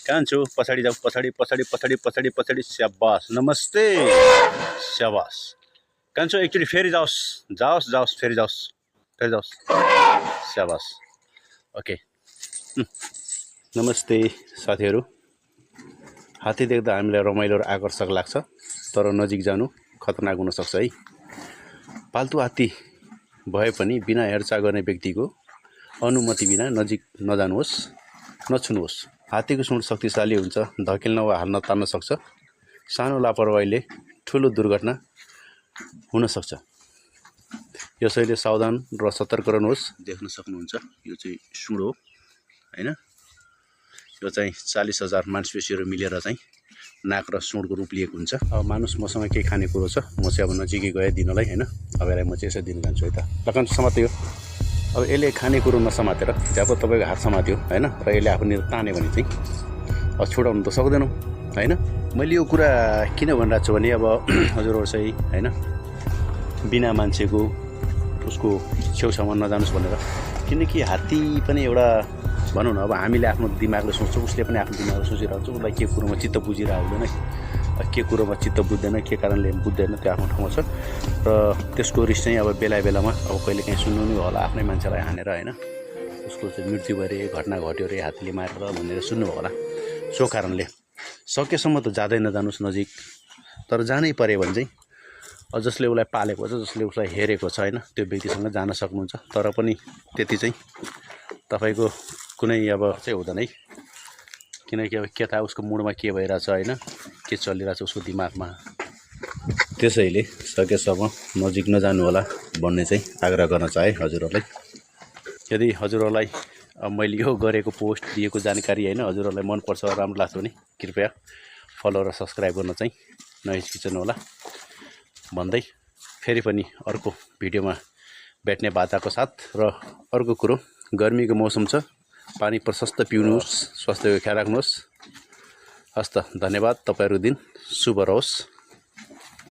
कान्छु पछाडि जाऊ पछाडि पछाडि पछाडि पछाडि पछाडि स्याबास नमस्ते स्याबास कान्छु एकचोटि फेरि जाओस् जाओस् जाओस् फेरि जाओस् फेरि जाओस् स्याबास ओके नमस्ते साथीहरू हात्ती देख्दा हामीलाई रमाइलो र आकर्षक लाग्छ तर नजिक जानु खतरनाक हुन सक्छ है पाल्तु हात्ती भए पनि बिना हेरचाह गर्ने व्यक्तिको अनुमति बिना नजिक नजानुहोस् नछुनुहोस् हात्तीको सुँड शक्तिशाली हुन्छ धकेल्न वा हाल्न तान्न सक्छ सानो लापरवाहीले ठुलो दुर्घटना हुन सक्छ यसैले सावधान र सतर्क रहनुहोस् देख्न सक्नुहुन्छ यो चाहिँ सुँड हो हैन यो चाहिँ 40,000 मांसपेशीहरू मिलेर चाहिँ नाक र सुँडको रूप लिएको हुन्छ अब मानुस मसँग केही खाने कुरो छ म चाहिँ अब नजिकै गए दिनलाई हैन अब यसलाई म चाहिँ यसो दिन जान्छु है त लकन समात्यो अब यसले खाने कुरो नसमातेर जब तपाईको हात समात्यो हैन र यसले आफूले तान्यो भने चाहिँ अब छोडाउनु त सक्दैनौ हैन मैले यो कुरा किन भनिरहेको छु भने अब हजुरहरु चाहिँ हैन बिना मान्छेको उसको छेउछाउमा नजानुस् भनेर किनकि हात्ती पनि एउटा भनौँ न अब हामीले आफ्नो दिमागले सोच्छौँ उसले पनि आफ्नो दिमागले सोचिरहेको छ उसलाई के कुरोमा चित्त बुझिरहेको हुँदैन के कुरोमा चित्त बुझ्दैन के कारणले बुझ्दैन त्यो आफ्नो ठाउँमा छ र त्यसको रिस चाहिँ अब बेला बेलामा अब कहिले काहीँ सुन्नु नि होला आफ्नै मान्छेलाई हानेर हैन उसको चाहिँ मृत्यु भएर घटना घट्यो रे हात्तीले मारेर भनेर सुन्नु होला सो कारणले सकेसम्म त जाँदै नजानुस् नजिक तर जानै पर्यो भने चाहिँ जसले उसलाई पालेको छ जसले उसलाई हेरेको छ हैन त्यो व्यक्तिसँग जान सक्नुहुन्छ तर पनि त्यति चाहिँ तपाईको कुनै अब चाहिँ हुँदैन है किनकि अब के थाहा उसको मुडमा के भइरहेछ हैन के चलिरहेछ उसको दिमागमा त्यसैले सकेसम्म नजिक नजानु होला भन्ने चाहिँ आग्रह गर्न चाहे हजुरहरुलाई यदि हजुरहरुलाई मैले यो गरेको पोस्ट दिएको जानकारी हैन हजुरहरुलाई मन पर्छ राम्रो लाग्छ भने कृपया फलो र सब्स्क्राइब गर्न चाहिँ नहिचकिचनु होला भन्दै फेरि पनि अर्को भिडियोमा भेट्ने बाचाको साथ र अर्को कुरो गर्मीको मौसम छ पानी प्रशस्त पिउनुहोस् स्वास्थ्यको ख्याल राख्नुहोस् हस्त धन्यवाद तपाईहरुको दिन शुभ रहोस्।